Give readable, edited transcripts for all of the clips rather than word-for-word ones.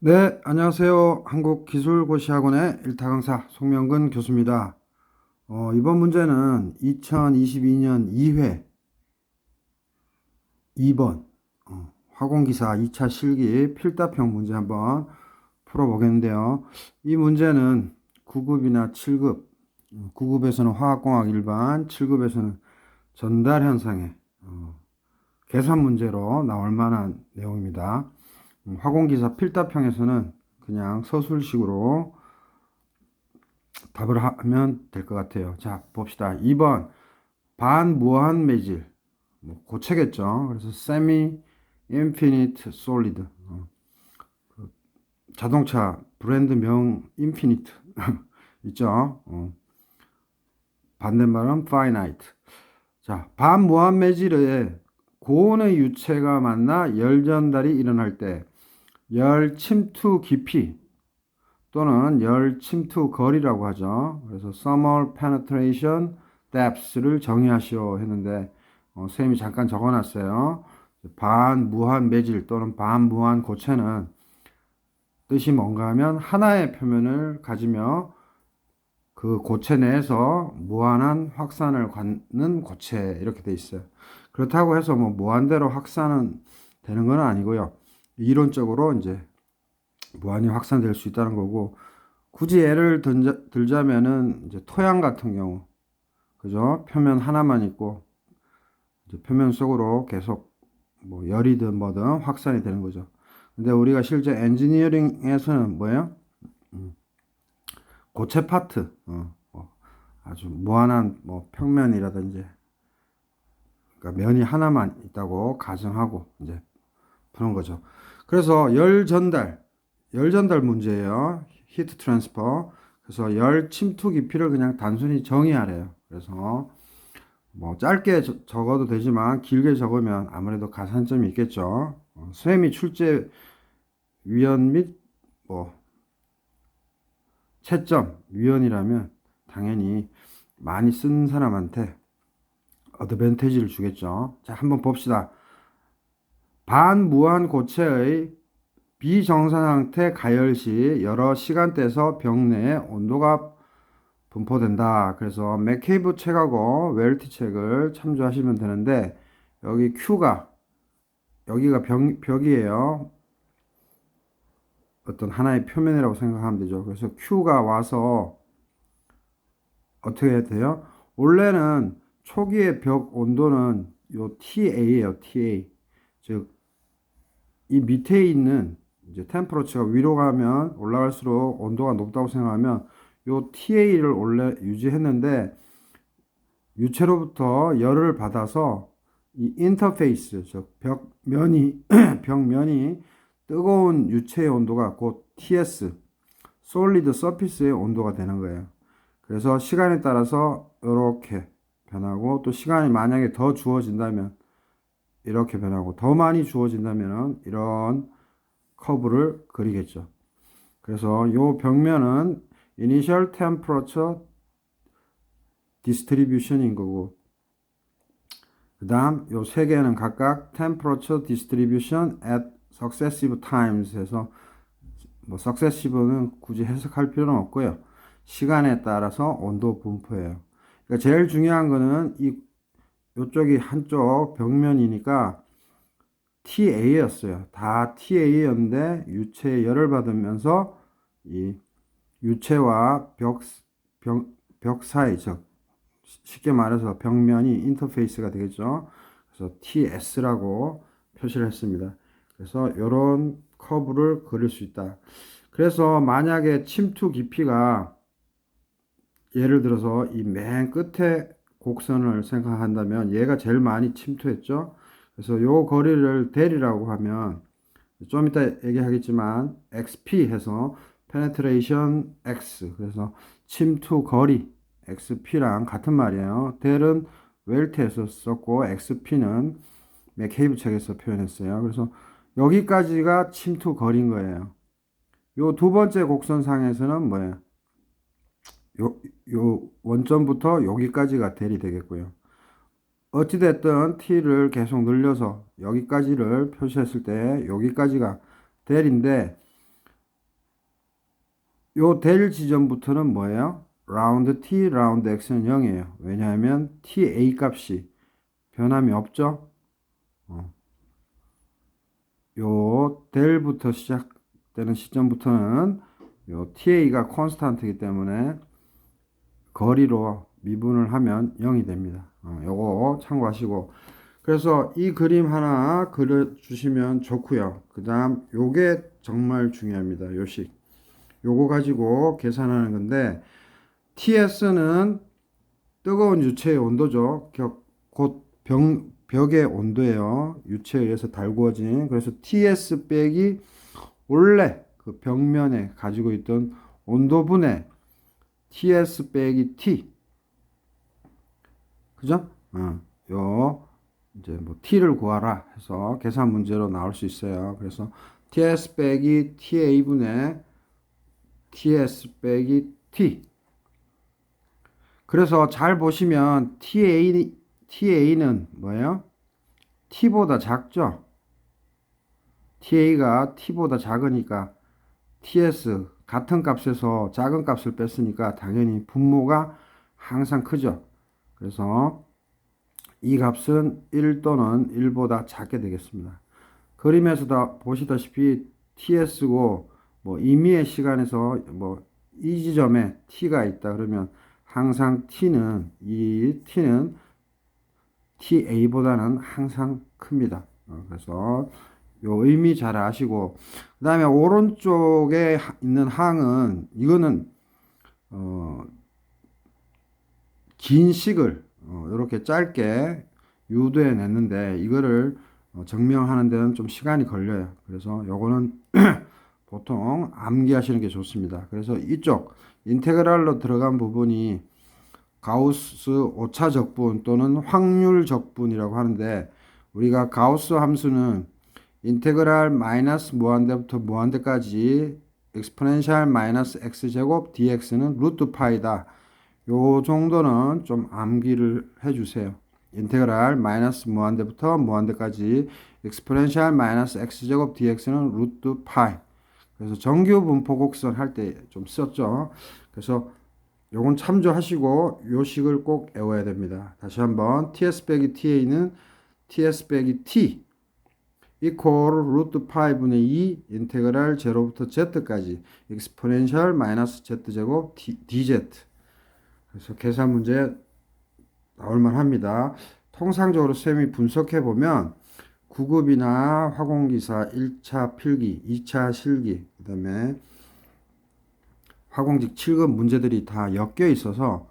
네, 안녕하세요. 한국기술고시학원의 일타 강사 송명근 교수입니다. 이번 문제는 2022년 2회 2번 화공기사 2차 실기 필답형 문제 한번 풀어보겠는데요. 이 문제는 9급이나 7급, 9급에서는 화학공학 일반, 7급에서는 전달 현상의 계산 문제로 나올 만한 내용입니다. 화공기사 필답형에서는 그냥 서술식으로 답을 하면 될 것 같아요. 자, 봅시다. 2번 반무한 매질, 뭐 고체겠죠. 그래서 semi infinite solid, 자동차 브랜드명 infinite 있죠. 반대말은 finite. 자, 반무한 매질에 고온의 유체가 만나 열 전달이 일어날 때 열 침투 깊이 또는 열 침투 거리라고 하죠. 그래서 thermal penetration depth를 정의하시오 했는데 선생님이 잠깐 적어놨어요. 반무한 매질 또는 반무한 고체는 뜻이 뭔가 하면 하나의 표면을 가지며 그 고체 내에서 무한한 확산을 갖는 고체 이렇게 돼 있어요. 그렇다고 해서 뭐 무한대로 확산은 되는 건 아니고요. 이론적으로 이제 무한히 확산될 수 있다는 거고, 굳이 예를 들자면은 이제 토양 같은 경우, 그죠? 표면 하나만 있고 이제 표면 속으로 계속 뭐 열이든 뭐든 확산이 되는 거죠. 근데 우리가 실제 엔지니어링에서는 뭐예요? 고체 파트, 뭐 아주 무한한 뭐 평면이라든지, 그러니까 면이 하나만 있다고 가정하고 이제 푸는 거죠. 그래서 열 전달 문제예요. 히트 트랜스퍼. 그래서 열 침투 깊이를 그냥 단순히 정의하래요. 그래서 뭐 짧게 적어도 되지만 길게 적으면 아무래도 가산점이 있겠죠. 수έμ이 출제 위원 및 뭐 채점 위원이라면 당연히 많이 쓴 사람한테 어드밴티지를 주겠죠. 자, 한번 봅시다. 반무한 고체의 비정상 상태 가열 시 여러 시간대에서 병 내에 온도가 분포된다. 그래서 맥케이브 책하고 웰티 책을 참조하시면 되는데, 여기 Q가 여기가 벽이에요. 어떤 하나의 표면이라고 생각하면 되죠. 그래서 Q가 와서 어떻게 해야 돼요? 원래는 초기의 벽 온도는 요 TA예요. TA. 즉, 이 밑에 있는 이제 템퍼러처가 위로 가면 올라갈수록 온도가 높다고 생각하면 요 TA를 원래 유지했는데, 유체로부터 열을 받아서 이 인터페이스, 즉 벽면이 벽면이 뜨거운 유체의 온도가 곧 TS, 솔리드 서피스의 온도가 되는 거예요. 그래서 시간에 따라서 이렇게 변하고, 또 시간이 만약에 더 주어진다면 이렇게 변하고, 더 많이 주어진다면 이런 커브를 그리겠죠. 그래서 이 벽면은 Initial Temperature Distribution인 거고, 그 다음 요 세 개는 각각 temperature distribution at successive times 해서, 뭐 successive는 굳이 해석할 필요는 없고요. 시간에 따라서 온도 분포예요. 그러니까 제일 중요한 거는 이 요쪽이 한쪽 벽면이니까 TA였어요. 다 TA였는데 유체에 열을 받으면서 이 유체와 벽 사이, 즉 쉽게 말해서 벽면이 인터페이스가 되겠죠. 그래서 TS라고 표시를 했습니다. 그래서 이런 커브를 그릴 수 있다. 그래서 만약에 침투 깊이가 예를 들어서 이 맨 끝에 곡선을 생각한다면 얘가 제일 많이 침투했죠. 그래서 요 거리를 대리라고 하면 좀 이따 얘기하겠지만 XP 해서 penetration X, 그래서 침투 거리 XP랑 같은 말이에요. 델은 웰트에서 썼고 XP는 맥케이브 책에서 표현했어요. 그래서 여기까지가 침투 거리인 거예요. 요 두 번째 곡선상에서는 뭐예요? 요 원점부터 여기까지가 델이 되겠고요. 어찌됐든 t를 계속 늘려서 여기까지를 표시했을 때 여기까지가 델인데, 요 될 지점부터는 뭐예요? 라운드 t, 라운드 x는 0이에요. 왜냐하면 ta 값이 변함이 없죠? 어. 요 델부터 시작되는 시점부터는 요 ta가 콘스탄트이기 때문에 거리로 미분을 하면 0이 됩니다. 요거 참고하시고. 그래서 이 그림 하나 그려주시면 좋고요. 그 다음 요게 정말 중요합니다. 요식. 요거 가지고 계산하는 건데 TS는 뜨거운 유체의 온도죠. 곧 벽의 온도예요. 유체에 의해서 달구어진. 그래서 TS 빼기 원래 그 벽면에 가지고 있던 온도분의 TS 빼기 T. 그죠? 요 이제 뭐 T를 구하라 해서 계산 문제로 나올 수 있어요. 그래서 TS 빼기 TA분의 TS 빼기 T. 그래서 잘 보시면 TA는 뭐예요? T보다 작죠? TA가 T보다 작으니까 TS 같은 값에서 작은 값을 뺐으니까 당연히 분모가 항상 크죠. 그래서 이 값은 1 또는 1보다 작게 되겠습니다. 그림에서 다 보시다시피 TS고 뭐 임의의 시간에서 뭐 이 지점에 T가 있다 그러면 항상 이 T는 TA보다는 항상 큽니다. 그래서 요 의미 잘 아시고 그 다음에 오른쪽에 있는 항은 이거는 긴 식을 이렇게 짧게 유도해 냈는데 이거를 증명하는 데는 좀 시간이 걸려요. 그래서 요거는 보통 암기하시는 게 좋습니다. 그래서 이쪽 인테그랄로 들어간 부분이 가우스 오차 적분 또는 확률 적분이라고 하는데 우리가 가우스 함수는 인테그랄 마이너스 무한대부터 무한대까지 엑스포넨셜 마이너스 x제곱 dx는 루트 파이다. 요 정도는 좀 암기를 해주세요. 인테그랄 마이너스 무한대부터 무한대까지 엑스포넨셜 마이너스 x제곱 dx는 루트 파이. 그래서 정규 분포 곡선 할 때 좀 썼죠. 그래서 요건 참조하시고 요 식을 꼭 외워야 됩니다. 다시 한번 TS 빼기 TA는 TS 빼기 T 이퀄 루트 파이 분의 2 인테그랄 0부터 z까지 엑스포넨셜 마이너스 z제곱 dz. 그래서 계산 문제 나올만 합니다. 통상적으로 쌤이 분석해 보면 9급이나 화공기사 1차 필기, 2차 실기, 그 다음에 화공직 7급 문제들이 다 엮여 있어서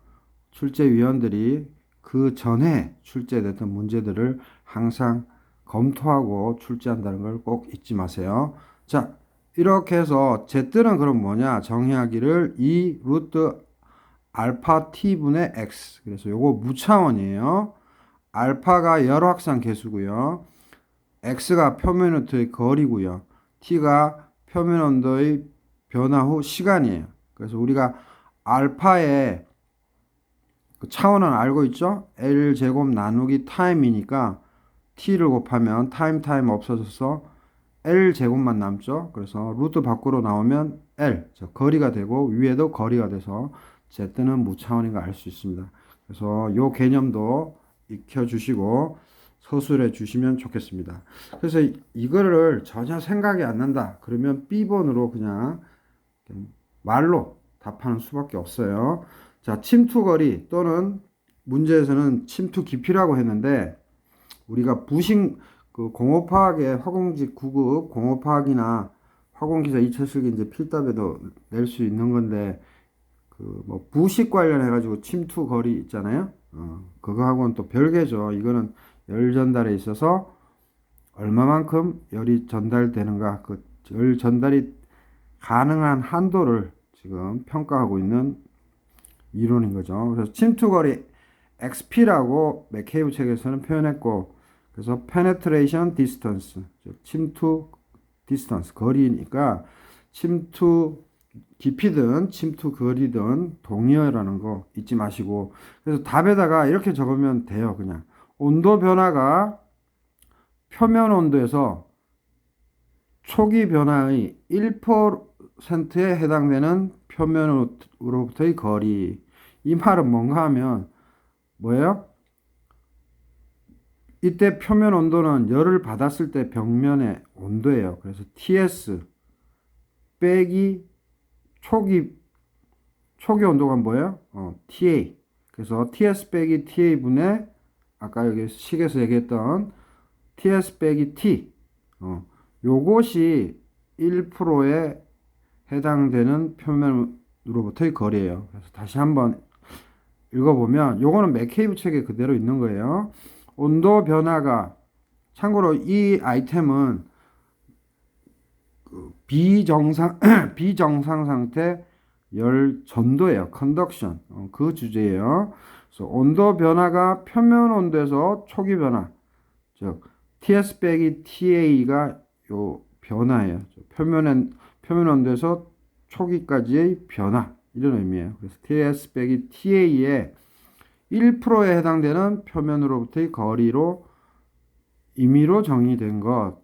출제위원들이 그 전에 출제됐던 문제들을 항상 검토하고 출제한다는 걸 꼭 잊지 마세요. 자, 이렇게 해서 Z는 그럼 뭐냐? 정의하기를 2 루트 알파 t분의 x. 그래서 요거 무차원이에요. 알파가 열확산 계수고요. x가 표면 온도의 거리고요. t가 표면 온도의 변화 후 시간이에요. 그래서 우리가 알파의 그 차원은 알고 있죠? L 제곱 나누기 타임이니까 t를 곱하면 타임 없어져서 L 제곱만 남죠. 그래서 루트 밖으로 나오면 L, 거리가 되고 위에도 거리가 돼서 Z는 무차원인 걸 알 수 있습니다. 그래서 요 개념도 익혀주시고 서술해 주시면 좋겠습니다. 그래서 이거를 전혀 생각이 안 난다. 그러면 B번으로 그냥 말로 답하는 수밖에 없어요. 자, 침투거리 또는 문제에서는 침투 깊이라고 했는데 우리가 부식 그 공업화학의 화공직 9급 공업화학이나 화공기사 2차 실기 이제 필답에도 낼 수 있는 건데 그 뭐 부식 관련해 가지고 침투 거리 있잖아요. 그거하고는 또 별개죠. 이거는 열 전달에 있어서 얼마만큼 열이 전달되는가 그 열 전달이 가능한 한도를 지금 평가하고 있는 이론인 거죠. 그래서 침투 거리 XP라고 맥케이브 책에서는 표현했고 그래서 penetration distance 즉 침투 디스턴스 거리니까 침투 깊이든 침투 거리든 동의어라는 거 잊지 마시고 그래서 답에다가 이렇게 적으면 돼요. 그냥 온도 변화가 표면 온도에서 초기 변화의 1% 10%에 해당되는 표면으로부터의 거리. 이 말은 뭔가 하면 뭐예요? 이때 표면 온도는 열을 받았을 때 벽면의 온도예요. 그래서 TS 빼기 초기 온도가 뭐예요? TA. 그래서 TS 빼기 TA 분의 아까 여기 식에서 얘기했던 TS 빼기 T. 요것이 1%에 해당되는 표면으로부터의 거리예요. 그래서 다시 한번 읽어보면 요거는 맥케이브 책에 그대로 있는 거예요. 온도 변화가 참고로 이 아이템은 비정상 상태 열 전도예요. 컨덕션. 그 주제예요. 그래서 온도 변화가 표면 온도에서 초기 변화. 즉 TS 빼기 TA가 요 변화예요. 표면 온도에서 초기까지의 변화. 이런 의미예요. 그래서 TS 빼기 TA의 1%에 해당되는 표면으로부터의 거리로 임의로 정의된 것.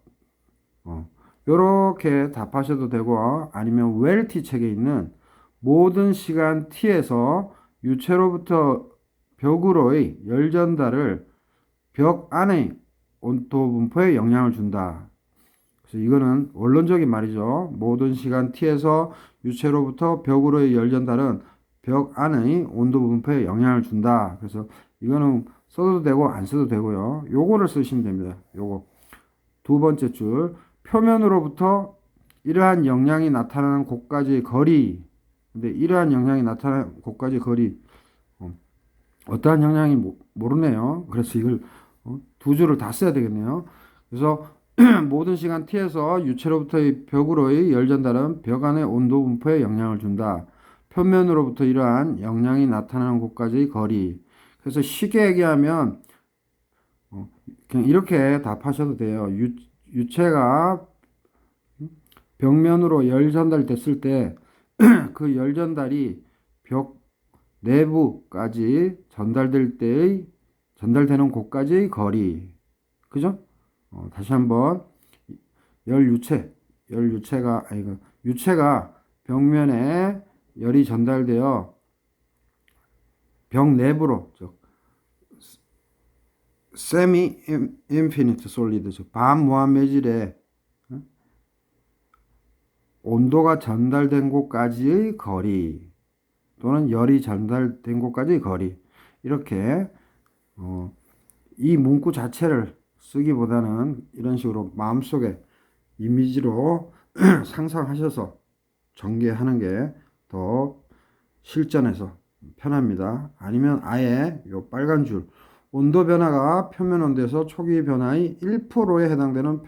요렇게 답하셔도 되고 아니면 웰티 책에 있는 모든 시간 t에서 유체로부터 벽으로의 열 전달을 벽 안의 온도 분포에 영향을 준다. 그래서 이거는 원론적인 말이죠. 모든 시간 t에서 유체로부터 벽으로의 열 전달은 벽 안의 온도 분포에 영향을 준다. 그래서 이거는 써도 되고 안 써도 되고요. 요거를 쓰시면 됩니다. 요거 두 번째 줄 표면으로부터 이러한 영향이 나타나는 곳까지의 거리. 근데 이러한 영향이 나타나는 곳까지의 거리 어떠한 영향이 모르네요. 그래서 이걸 두 줄을 다 써야 되겠네요. 그래서 모든 시간 t에서 유체로부터의 벽으로의 열 전달은 벽 안의 온도 분포에 영향을 준다. 표면으로부터 이러한 영향이 나타나는 곳까지의 거리. 그래서 쉽게 얘기하면 그냥 이렇게 답하셔도 돼요. 유체가 벽면으로 열 전달됐을 때 그 열 전달이 벽 내부까지 전달되는 곳까지의 거리. 그죠? 다시 한번 유체가 벽면에 열이 전달되어 벽 내부로 즉 세미 인피니트 솔리드 즉 반무한 매질에 온도가 전달된 곳까지의 거리 또는 열이 전달된 곳까지의 거리 이렇게 이 문구 자체를 쓰기보다는 이런 식으로 마음속에 이미지로 상상하셔서 전개하는 게 더 실전에서 편합니다. 아니면 아예 요 빨간 줄 온도 변화가 표면 온도에서 초기 변화의 1%에 해당되는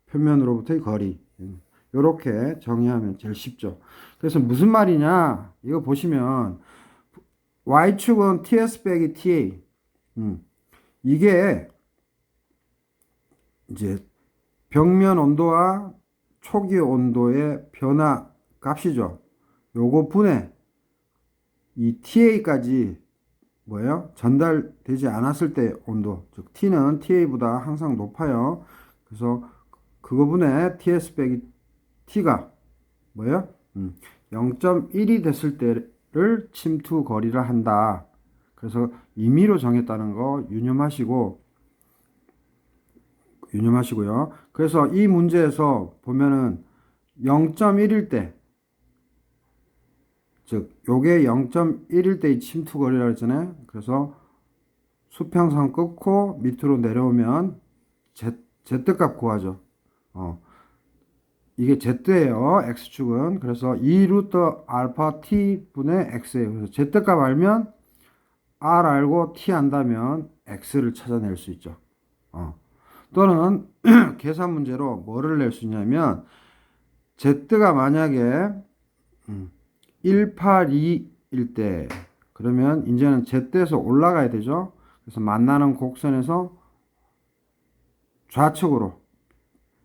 표면으로부터의 거리 이렇게 정의하면 제일 쉽죠. 그래서 무슨 말이냐 이거 보시면 Y축은 TS 빼기 TA 이게 이제 벽면 온도와 초기 온도의 변화 값이죠. 요거 분해 이 TA까지 뭐예요? 전달되지 않았을 때 온도 즉 T는 TA보다 항상 높아요. 그래서 그거 분해 TS 빼기 T가 뭐예요? 0.1이 됐을 때를 침투 거리를 한다. 그래서 임의로 정했다는 거 유념하시고요. 그래서 이 문제에서 보면은 0.1일 때, 즉 요게 0.1일 때의 침투 거리라고 했잖아요. 그래서 수평선 끊고 밑으로 내려오면 Z값 구하죠. 이게 Z예요. X축은. 그래서 2 루트 알파 T 분의 X예요. 그래서 Z값 알면 R 알고 T 안다면 X를 찾아낼 수 있죠. 또는 계산 문제로 뭐를 낼 수 있냐면 Z가 만약에 182일 때 그러면 이제는 Z에서 올라가야 되죠. 그래서 만나는 곡선에서 좌측으로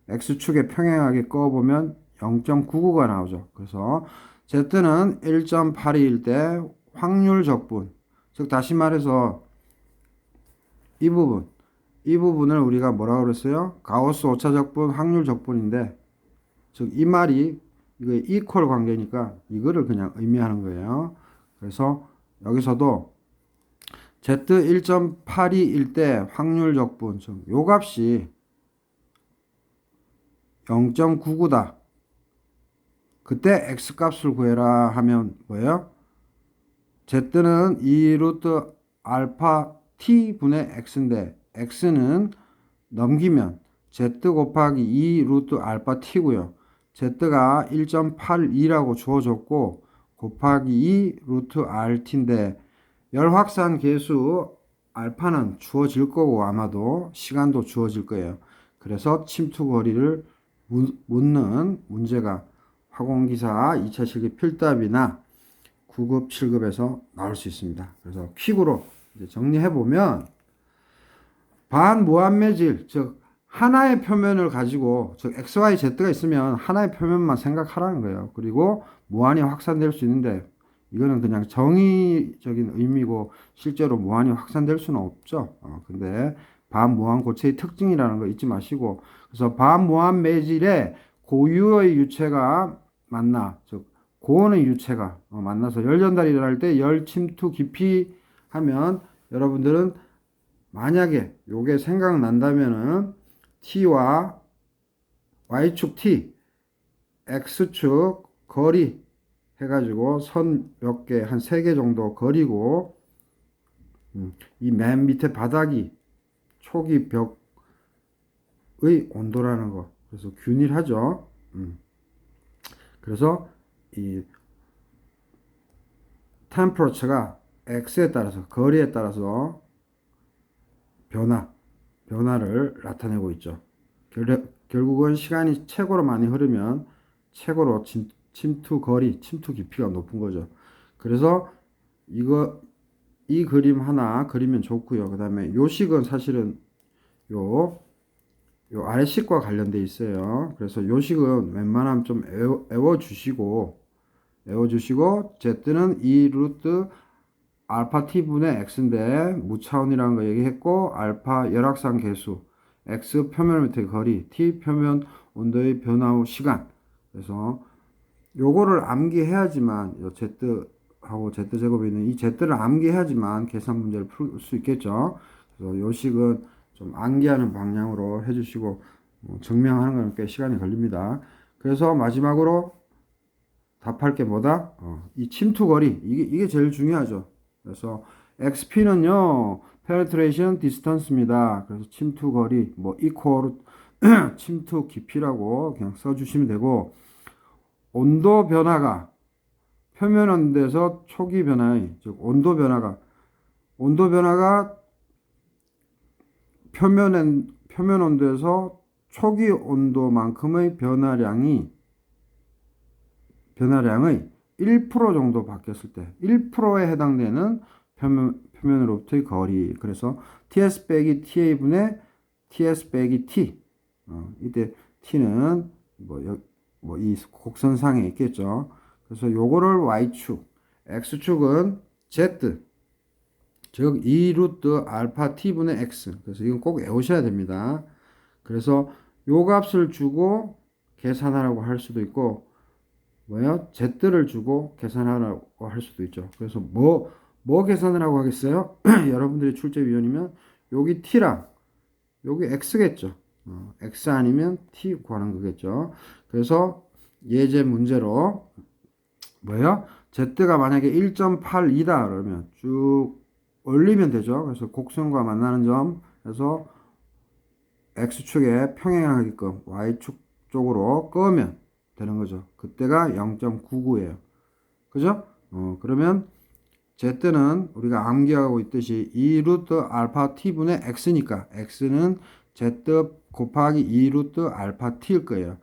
X축에 평행하게 그어보면 0.99가 나오죠. 그래서 Z는 1.82일 때 확률 적분 즉 다시 말해서 이 부분을 우리가 뭐라고 그랬어요? 가우스 오차 적분 확률 적분인데 즉 이 말이 이거 이퀄 관계니까 이거를 그냥 의미하는 거예요. 그래서 여기서도 Z 1.82일 때 확률 적분, 즉 요 값이 0.99다. 그때 X 값을 구해라 하면 뭐예요? Z는 2 루트 알파 T분의 X인데 X는 넘기면 Z 곱하기 2 루트 알파 T고요. Z가 1.82라고 주어졌고 곱하기 2 루트 RT인데 열 확산 계수 알파는 주어질 거고 아마도 시간도 주어질 거예요. 그래서 침투 거리를 묻는 문제가 화공기사 2차 실기 필답이나 9급, 7급에서 나올 수 있습니다. 그래서 퀵으로 이제 정리해 보면 반무한매질, 즉 하나의 표면을 가지고 즉 XY, Z가 있으면 하나의 표면만 생각하라는 거예요. 그리고 무한히 확산될 수 있는데 이거는 그냥 정의적인 의미고 실제로 무한히 확산될 수는 없죠. 근데 반무한 고체의 특징이라는 거 잊지 마시고 그래서 반무한 매질에 고유의 유체가 만나 즉 고온의 유체가 만나서 열 전달이 일어날 때 열 침투 깊이 하면 여러분들은 만약에 요게 생각난다면은 T와 Y축 T, X축 거리 해가지고 선 몇 개, 한 3개 정도 그리고 이 맨 밑에 바닥이 초기 벽의 온도라는 거. 그래서 균일하죠. 그래서 이 템퍼러처가 X에 따라서 거리에 따라서 변화를 나타내고 있죠. 결국은 시간이 최고로 많이 흐르면 최고로 침투 거리, 침투 깊이가 높은 거죠. 그래서 이 그림 하나 그리면 좋고요. 그 다음에 요식은 사실은 요 아래식과 관련돼 있어요. 그래서 요식은 웬만하면 좀 외워주시고 Z는 2 루트 알파 T분의 X인데 무차원이라는 거 얘기했고 알파 열확산 계수 X 표면 밑의 거리 T 표면 온도의 변화 후 시간 그래서 요거를 암기해야지만 요 Z하고 Z제곱에 있는 이 Z를 암기해야지만 계산 문제를 풀 수 있겠죠. 그래서 요식은 좀 암기하는 방향으로 해주시고 증명하는 건 꽤 시간이 걸립니다. 그래서 마지막으로 답할 게 뭐다? 이 침투 거리 이게 제일 중요하죠. 그래서 XP는요 penetration distance입니다. 그래서 침투 거리 뭐 equal 침투 깊이라고 그냥 써주시면 되고 온도 변화가 표면 온도에서 초기 변화의 즉 온도 변화가 표면 온도에서 초기 온도만큼의 변화량의 1% 정도 바뀌었을 때 1%에 해당되는 표면으로부터의 거리 그래서 TS 빼기 TA분의 TS 빼기 T 이때 T는 이 곡선상에 있겠죠. 그래서 요거를 Y축 X축은 Z 즉 2 루트 알파 T분의 X 그래서 이건 꼭 외우셔야 됩니다. 그래서 요 값을 주고 계산하라고 할 수도 있고 뭐요? Z를 주고 계산하라고 할 수도 있죠. 그래서 뭐 계산을 하고 하겠어요? 여러분들이 출제위원이면 여기 T랑 여기 X겠죠. X 아니면 T 구하는 거겠죠. 그래서 예제 문제로 뭐예요? Z가 만약에 1.82다 그러면 쭉 올리면 되죠. 그래서 곡선과 만나는 점 해서 X축에 평행하게끔 Y축 쪽으로 끄면 되는 거죠. 그때가 0.99예요. 그죠? 그러면 Z는 우리가 암기하고 있듯이 2 루트 알파 T분의 X니까 X는 Z 곱하기 2 루트 알파 T일 거예요.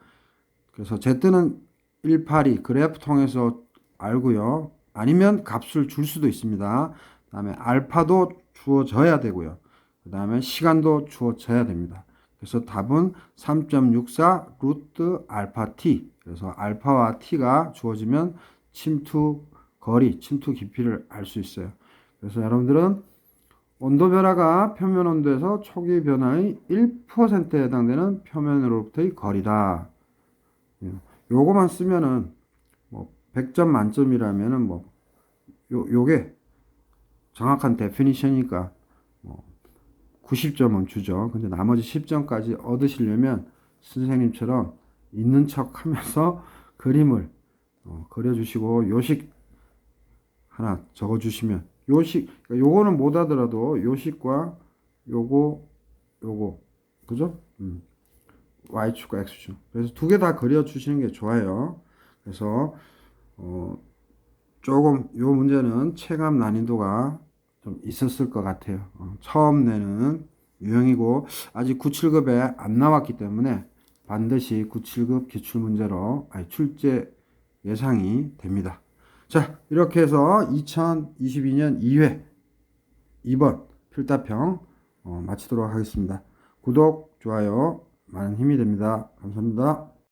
그래서 Z는 182 그래프 통해서 알고요. 아니면 값을 줄 수도 있습니다. 그 다음에 알파도 주어져야 되고요. 그 다음에 시간도 주어져야 됩니다. 그래서 답은 3.64 루트 알파 T. 그래서 알파와 T가 주어지면 침투 거리, 침투 깊이를 알 수 있어요. 그래서 여러분들은 온도 변화가 표면 온도에서 초기 변화의 1%에 해당되는 표면으로부터의 거리다. 요거만 쓰면은 100점 만점이라면은 뭐 요게 정확한 데피니션이니까 90점은 주죠. 근데 나머지 10점까지 얻으시려면 선생님처럼 있는 척 하면서 그림을 그려주시고 요식 하나 적어주시면 요식 그러니까 요거는 못 하더라도 요식과 요거 그죠? Y축과 X축 그래서 두 개 다 그려주시는 게 좋아요. 그래서 조금 요 문제는 체감 난이도가 좀 있었을 것 같아요. 처음 내는 유형이고 아직 97급에 안 나왔기 때문에 반드시 97급 기출문제로 출제 예상이 됩니다. 자, 이렇게 해서 2022년 2회 2번 필답형 마치도록 하겠습니다. 구독, 좋아요 많은 힘이 됩니다. 감사합니다.